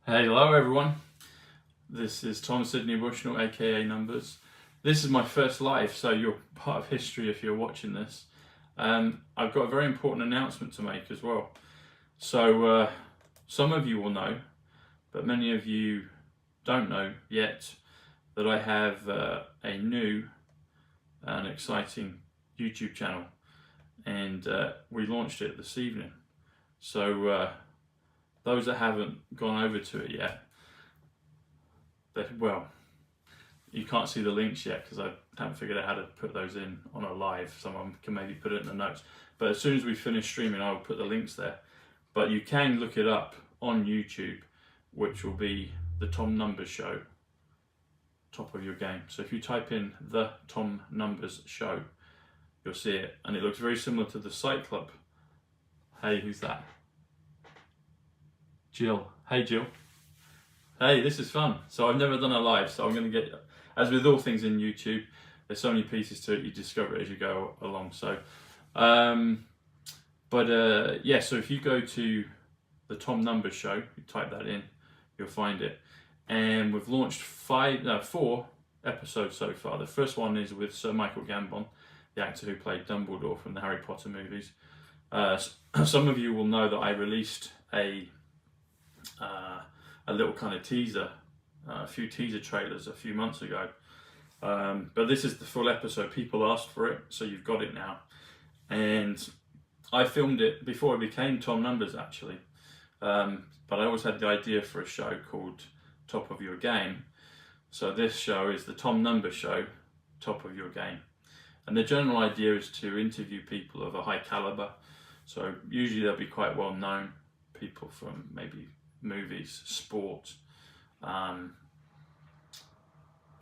Hey, hello everyone. This is Tom Sidney Bushnell, aka Numbers. This is my first live, so you're part of history if you're watching this. I've got a very important announcement to make as well. So some of you will know, but many of you don't know yet, that I have a new and exciting YouTube channel, and we launched it this evening. So those that haven't gone over to it yet, well, you can't see the links yet because I haven't figured out how to put those in on a live. Someone can maybe put it in the notes. But as soon as we finish streaming, I will put the links there. But you can look it up on YouTube, which will be the Tom Numbers Show, Top of Your Game. So if you type in the Tom Numbers Show, you'll see it. And it looks very similar to the Site Club. Hey, who's that? Jill. Hey, Jill. Hey, this is fun. So I've never done a live, so I'm going to get, as with all things in YouTube, there's so many pieces to it, you discover it as you go along. So, yeah, so if you go to the Tom Numbers Show, you type that in, you'll find it. And we've launched 4 episodes so far. The first one is with Sir Michael Gambon, the actor who played Dumbledore from the Harry Potter movies. Some of you will know that I released a little kind of teaser, a few teaser trailers a few months ago. But this is the full episode. People asked for it, so you've got it now. And I filmed it before I became Tom Numbers, actually. But I always had the idea for a show called Top of Your Game. So this show is the Tom Numbers Show, Top of Your Game. And the general idea is to interview people of a high caliber. So usually they'll be quite well known, people from maybe movies, sport, it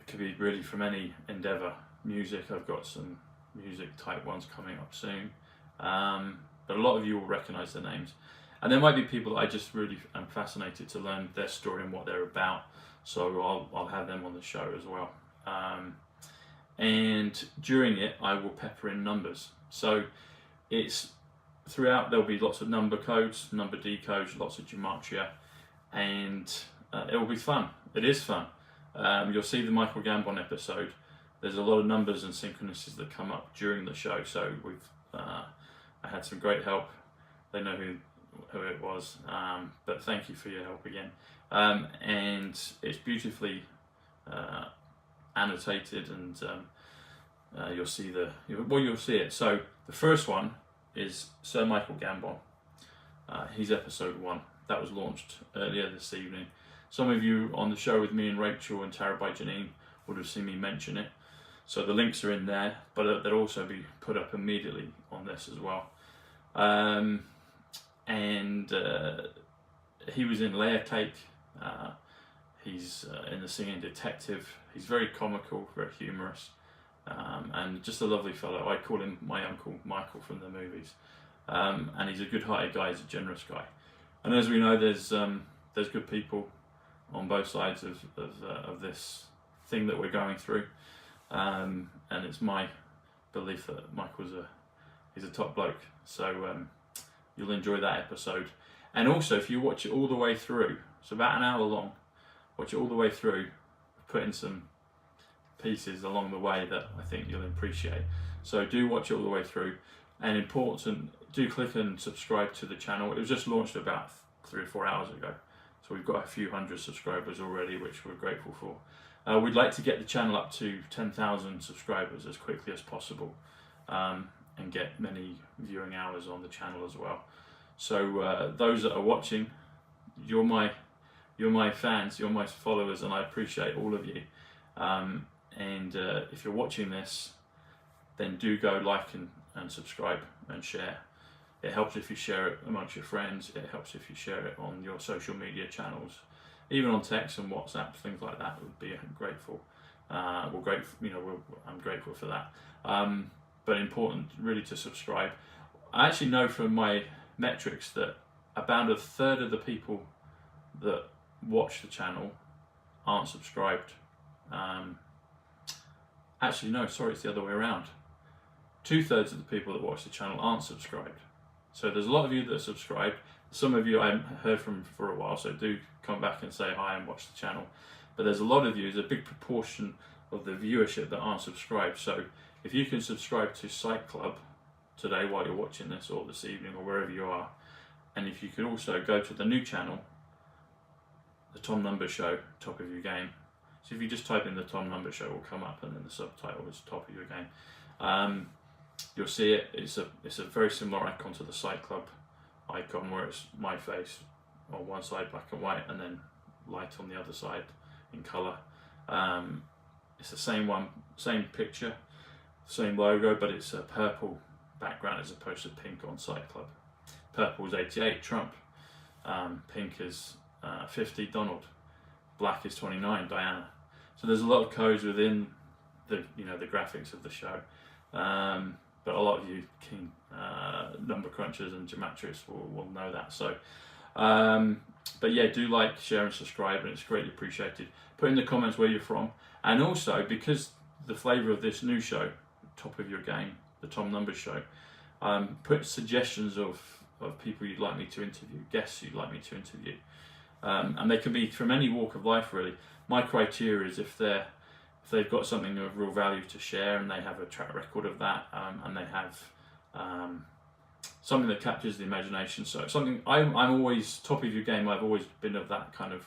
could be really from any endeavour. Music, I've got some music type ones coming up soon, but a lot of you will recognise their names. And there might be people that I just really am fascinated to learn their story and what they're about, so I'll have them on the show as well. And during it I will pepper in numbers, so it's throughout there'll be lots of number codes, number decodes, lots of gematria, and it will be fun. It is fun. You'll see the Michael Gambon episode. There's a lot of numbers and synchronicities that come up during the show. So I had some great help. They know who it was. But thank you for your help again. And it's beautifully annotated, and you'll see you'll see it. So the first one is Sir Michael Gambon. He's episode 1. That was launched earlier this evening. Some of you on the show with me and Rachel and Tara by Janine would have seen me mention it. So the links are in there, but they'll also be put up immediately on this as well. He was in Layer Cake. He's in The Singing Detective. He's very comical, very humorous, and just a lovely fellow. I call him my Uncle Michael from the movies. And he's a good-hearted guy. He's a generous guy. And as we know, there's good people on both sides of this thing that we're going through. And it's my belief that Michael's he's a top bloke. So you'll enjoy that episode. And also, if you watch it all the way through, it's about an hour long. Watch it all the way through. Put in some pieces along the way that I think you'll appreciate. So do watch it all the way through. And important, do click and subscribe to the channel. It was just launched about 3 or 4 hours ago, so we've got a few hundred subscribers already, which we're grateful for. We'd like to get the channel up to 10,000 subscribers as quickly as possible, and get many viewing hours on the channel as well. So those that are watching, you're my fans, you're my followers, and I appreciate all of you. If you're watching this, then do go like and subscribe and share. It helps if you share it amongst your friends. It helps if you share it on your social media channels, even on text and WhatsApp, things like that. Would be grateful. I'm grateful for that. But important, really, to subscribe. I actually know from my metrics that about a third of the people that watch the channel aren't subscribed. Actually, no, sorry, it's the other way around. 2/3 of the people that watch the channel aren't subscribed. So there's a lot of you that are subscribed. some of you I haven't heard from for a while, so do come back and say hi and watch the channel. But there's a lot of you, there's a big proportion of the viewership that aren't subscribed. So if you can subscribe to Psych Club today while you're watching this, or this evening, or wherever you are, and if you could also go to the new channel, the Tom Numbers Show, Top of Your Game. So if you just type in the Tom Numbers Show, it will come up, and then the subtitle is Top of Your Game. You'll see it. It's a very similar icon to the Psych Club icon, where it's my face on one side, black and white, and then light on the other side in colour. It's the same one, same picture, same logo, but it's a purple background as opposed to pink on Psych Club. Purple is 88, Trump. Pink is 50, Donald. Black is 29, Diana. So there's a lot of codes within the the graphics of the show. But a lot of you keen number crunchers and geometrists will know that. So, but yeah, do like, share and subscribe, and it's greatly appreciated. Put in the comments where you're from, and also, because the flavour of this new show, Top of Your Game, the Tom Numbers Show, put suggestions of people you'd like me to interview, guests you'd like me to interview, and they can be from any walk of life really. My criteria is if they've got something of real value to share, and they have a track record of that, and they have something that captures the imagination. So something I'm always top of your game. I've always been of that kind of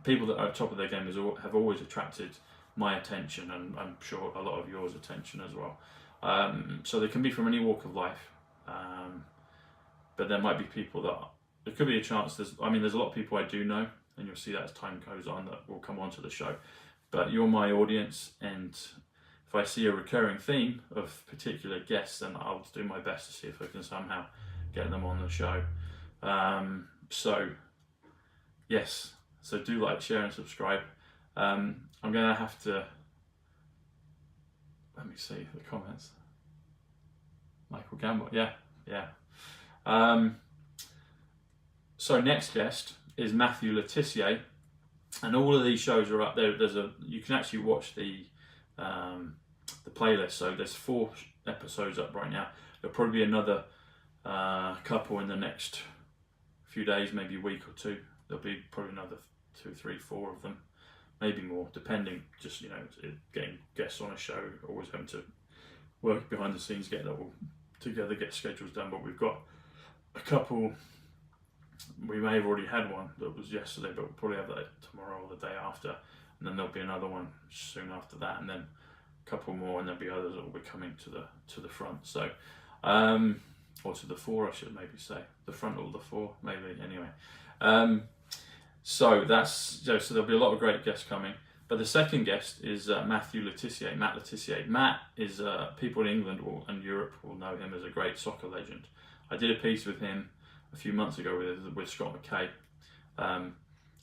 people that are top of their game have always attracted my attention, and I'm sure a lot of yours attention as well. So they can be from any walk of life, but there might be people that there could be a chance. There's a lot of people I do know, and you'll see that as time goes on, that will come onto the show. But you're my audience, and if I see a recurring theme of particular guests, then I'll do my best to see if I can somehow get them on the show. So yes, so do like, share and subscribe. I'm gonna have to, let me see the comments. Michael Gamble, yeah. So next guest is Matthew Letitia, and all of these shows are up there. You can actually watch the playlist. So there's 4 episodes up right now. There'll probably be another couple in the next few days, maybe a week or two. There'll be probably another 2, 3, 4 of them, maybe more, depending. Just getting guests on a show, always having to work behind the scenes, get that all together, get schedules done. But we've got a couple. We may have already had one that was yesterday, but we'll probably have that tomorrow or the day after, and then there'll be another one soon after that, and then a couple more, and there'll be others that will be coming to the front. So, or to the fore, I should maybe say, the front or the fore, maybe. Anyway, so there'll be a lot of great guests coming. But the second guest is Matthew Letitia, Matt Letitia. Matt is people in England and Europe will know him as a great soccer legend. I did a piece with him a few months ago with Scott McKay.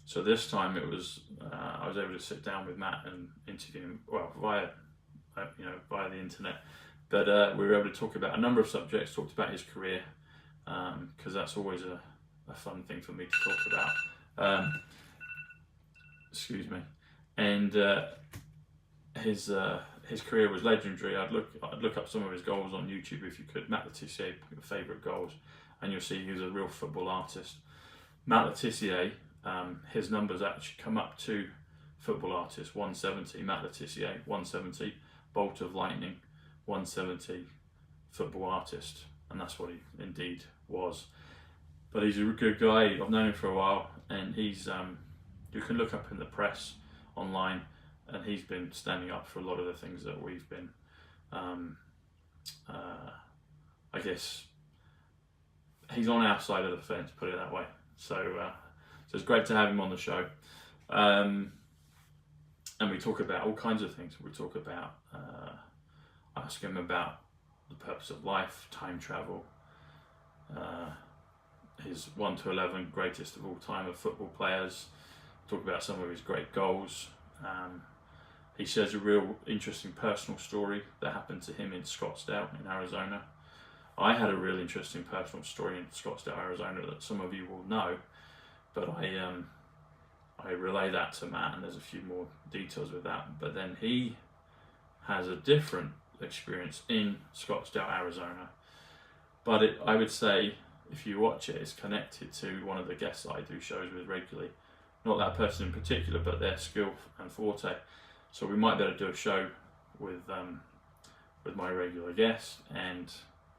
So this time it was I was able to sit down with Matt and interview him, well, via the internet. But we were able to talk about a number of subjects. Talked about his career, because that's always a fun thing for me to talk about. Excuse me. And his career was legendary. I'd look up some of his goals on YouTube if you could. Matt Letitia, favourite goals, and you'll see he was a real football artist. Matt Letitia, his numbers actually come up to football artist 170. Matt Letitia 170, Bolt of Lightning 170, football artist, and that's what he indeed was. But he's a good guy. I've known him for a while, and he's you can look up in the press online, and he's been standing up for a lot of the things that we've been I guess he's on our side of the fence, put it that way. So it's great to have him on the show, and we talk about all kinds of things. We talk about ask him about the purpose of life, time travel, his 1 to 11 greatest of all time of football players. Talk about some of his great goals. He shares a real interesting personal story that happened to him in Scottsdale in Arizona. I had a real interesting personal story in Scottsdale, Arizona that some of you will know, but I relay that to Matt, and there's a few more details with that. But then he has a different experience in Scottsdale, Arizona. But I would say if you watch it, it's connected to one of the guests that I do shows with regularly. Not that person in particular, but their skill and forte. So we might be able to do a show with my regular guest and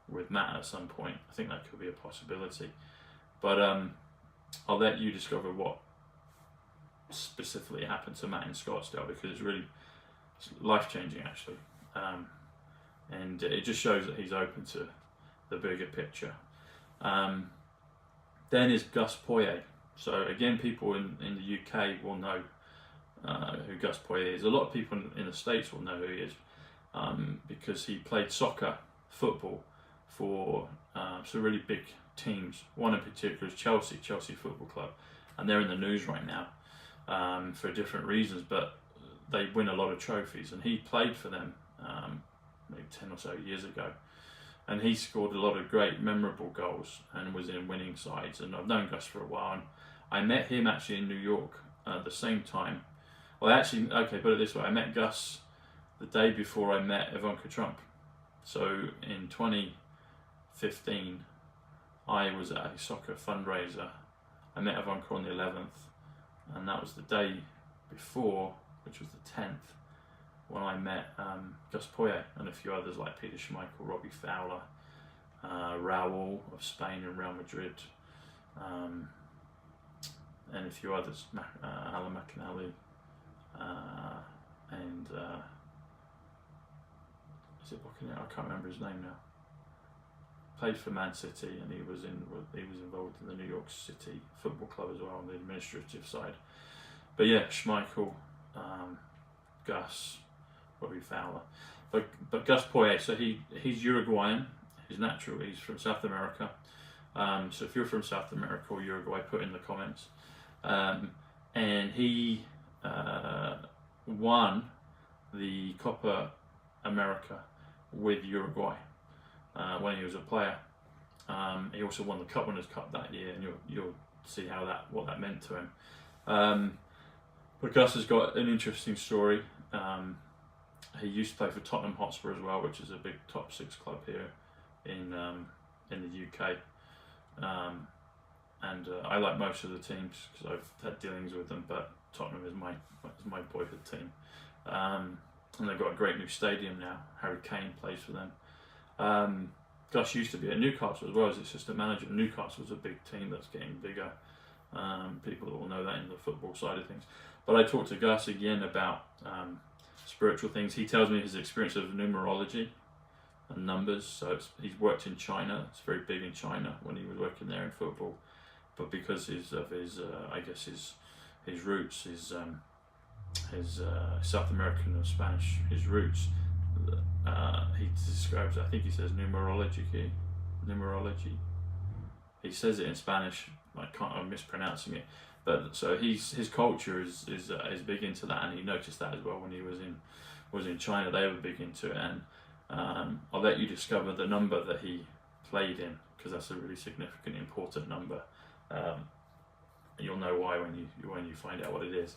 with Matt at some point. I think that could be a possibility. But I'll let you discover what specifically happened to Matt in Scottsdale, because it's really life-changing actually. And it just shows that he's open to the bigger picture. Then is Gus Poyet. So again, people in the UK will know who Gus Poyet is. A lot of people in the States will know who he is, because he played soccer, football for some really big teams. One in particular is Chelsea Football Club, and they're in the news right now for different reasons, but they win a lot of trophies, and he played for them maybe 10 or so years ago, and he scored a lot of great memorable goals and was in winning sides. And I've known Gus for a while, and I met him actually in New York at the same time. Well, actually, okay, put it this way, I met Gus the day before I met Ivanka Trump. So in 2015, I was at a soccer fundraiser. I met Ivanka on the 11th, and that was the day before, which was the 10th, when I met Gus Poyet and a few others like Peter Schmeichel, Robbie Fowler, Raúl of Spain and Real Madrid, and a few others, Alan McInally, and is it Buccaneer? I can't remember his name now. Played for Man City, and he was involved in the New York City Football Club as well on the administrative side. But yeah, Schmeichel, Gus, Robbie Fowler, but Gus Poyet. So he's Uruguayan. He's natural. He's from South America. So if you're from South America or Uruguay, put in the comments. And he won the Copa America with Uruguay when he was a player. He also won the Cup Winners' Cup that year, and you'll see what that meant to him. But Gus has got an interesting story. He used to play for Tottenham Hotspur as well, which is a big top 6 club here in the UK. And I like most of the teams because I've had dealings with them, but Tottenham is my boyhood team. And they've got a great new stadium now. Harry Kane plays for them. Gus used to be at Newcastle as well as assistant manager. Newcastle's a big team that's getting bigger. People will know that in the football side of things. But I talked to Gus again about spiritual things. He tells me his experience of numerology and numbers. So he's worked in China. It's very big in China when he was working there in football. But because of his roots, his South American and Spanish, his roots, he describes, I think he says numerology. He says it in Spanish. I'm mispronouncing it. But so his culture is big into that, and he noticed that as well when he was in China. They were big into it, and I'll let you discover the number that he played in, because that's a really significant, important number. You'll know why when you find out what it is.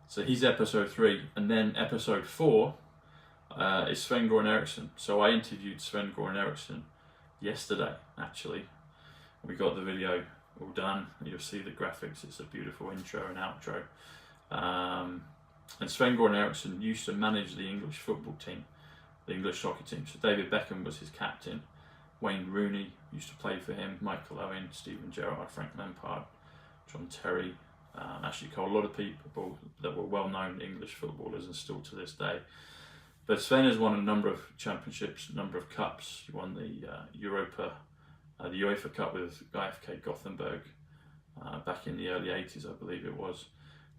So he's episode 3, and then episode 4 is Sven-Goran Eriksson. So I interviewed Sven-Goran Eriksson yesterday, actually. We got the video all done. You'll see the graphics. It's a beautiful intro and outro. And Sven-Goran Eriksson used to manage the English football team, the English soccer team. So David Beckham was his captain. Wayne Rooney used to play for him. Michael Owen, Steven Gerrard, Frank Lampard, John Terry, Ashley Cole. A lot of people that were well-known English footballers, and still to this day. But Sven has won a number of championships, a number of cups. He won the the UEFA Cup with IFK Gothenburg back in the early 80s, I believe it was.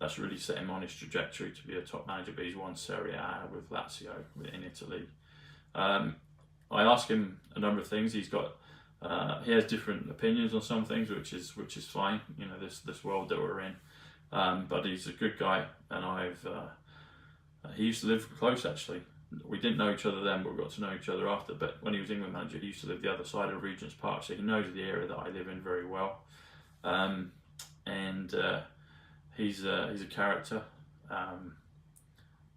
That's really set him on his trajectory to be a top manager, but he's won Serie A with Lazio in Italy. I asked him a number of things. He has different opinions on some things, which is fine. You know, this world that we're in. But he's a good guy, and he used to live close actually. We didn't know each other then, but we got to know each other after. But when he was England manager, he used to live the other side of Regent's Park, so he knows the area that I live in very well. He's a character,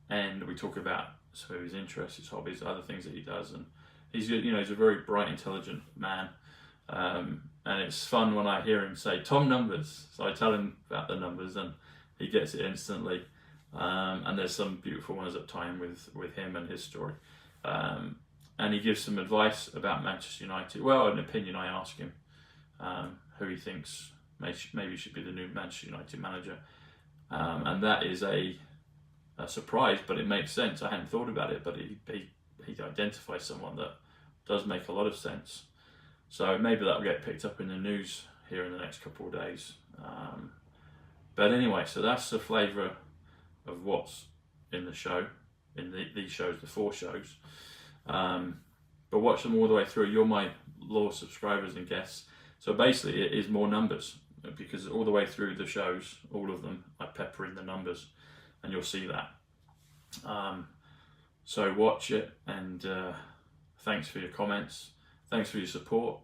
and we talk about his interests, his hobbies, other things that he does, and he's a very bright, intelligent man, and it's fun when I hear him say Tom numbers. So I tell him about the numbers, and he gets it instantly. And there's some beautiful ones at time with him and his story. And he gives some advice about Manchester United. Well, an opinion. I ask him who he thinks maybe should be the new Manchester United manager, and that is a surprise, but it makes sense. I hadn't thought about it, but he identifies someone that does make a lot of sense. So maybe that'll get picked up in the news here in the next couple of days. But anyway, so that's the flavour of what's in the show, in these shows, the 4 shows. But watch them all the way through. You're my loyal subscribers and guests. So basically it is more numbers, because all the way through the shows, all of them, I pepper in the numbers, and you'll see that. So watch it, and thanks for your comments. Thanks for your support.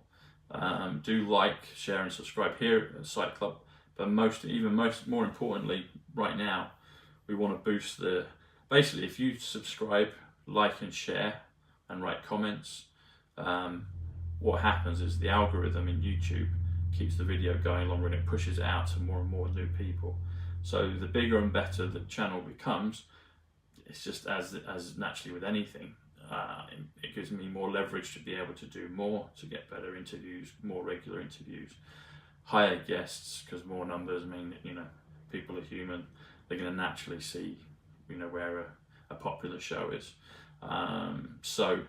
Do like, share and subscribe here at Site Club. But more importantly, right now, we want to boost basically if you subscribe, like and share and write comments, what happens is the algorithm in YouTube keeps the video going longer and it pushes it out to more and more new people. So the bigger and better the channel becomes, it's just as naturally with anything, it gives me more leverage to be able to do more, to get better interviews, more regular interviews, higher guests, because more numbers mean people are human. They're going to naturally see where a popular show is. So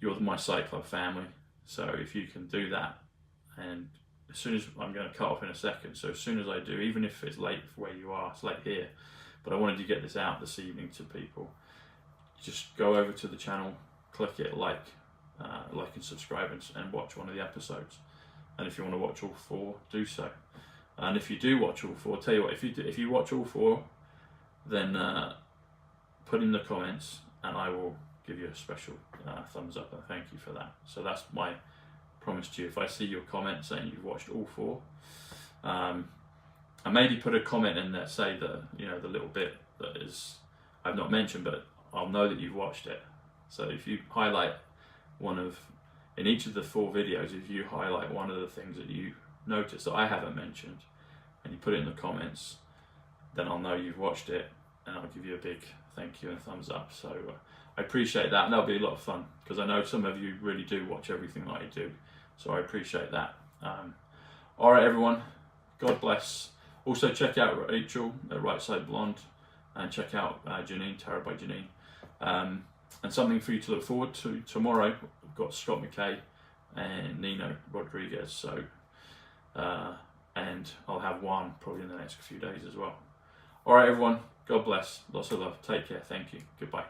you're my Site Club family, so if you can do that, and as soon as I'm going to cut off in a second, so as soon as I do, even if it's late for where you are, it's late here, but I wanted to get this out this evening to people, just go over to the channel, click it, like and subscribe, and watch one of the episodes. And if you want to watch all 4, do so. And if you do watch all 4, tell you what, if you watch all 4, then put in the comments, and I will give you a special thumbs up and thank you for that. So that's my promise to you. If I see your comment saying you've watched all 4, and maybe put a comment in there, say the little bit that is I've not mentioned, but I'll know that you've watched it. So if you highlight in each of the 4 videos, if you highlight one of the things that you notice that I haven't mentioned, and you put it in the comments, then I'll know you've watched it, and I'll give you a big thank you and thumbs up. So I appreciate that, and that'll be a lot of fun, because I know some of you really do watch everything that I do, so I appreciate that. All right, everyone, God bless. Also check out Rachel at Right Side Blonde, and check out Janine, Tarot by Janine. And something for you to look forward to tomorrow, we've got Scott McKay and Nino Rodriguez. So, and I'll have one probably in the next few days as well. All right, everyone. God bless. Lots of love. Take care. Thank you. Goodbye.